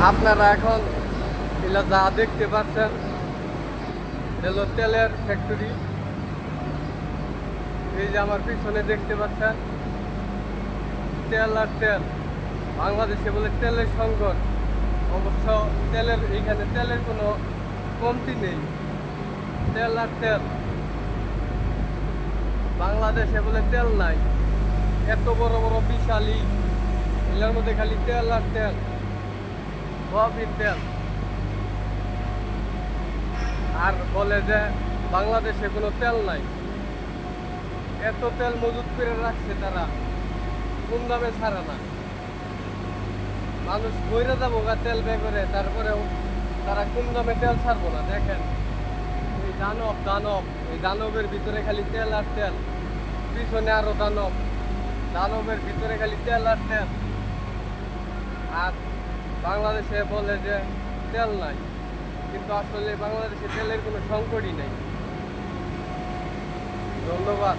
আপনারা এখন এগুলা যা দেখতে পাচ্ছেন হলো তেলের ফ্যাক্টরি। এই যে আমার পিছনে দেখতে পাচ্ছেন তেল আর তেল। বাংলাদেশে বলে তেলের সংকট, অবশ্য তেলের এইখানে তেলের কোনো কমতি নেই। তেল আর তেল, বাংলাদেশে বলে তেল নাই। এত বড় বড় বিশালি, এগুলোর মধ্যে খালি তেল আর তেল, সবই তেল। আর বলে যে বাংলাদেশে কোনো তেল নাই। এত তেল মজুত করে রাখছে তারা, কোন দামে ছাড়ে না। মানুষ বইরে যাবো গা তেল বে করে, তারপরেও তারা কোন দামে তেল ছাড়বো না। দেখেন এই দানব দানব, এই দানবের ভিতরে খালি তেল আর তেল। পিছনে আরো দানব, দানবের ভিতরে খালি তেল আর তেল। আর বাংলাদেশে বলে যে তেল নাই, কিন্তু আসলে বাংলাদেশে তেলের কোনো সংকটই নেই। ধন্যবাদ।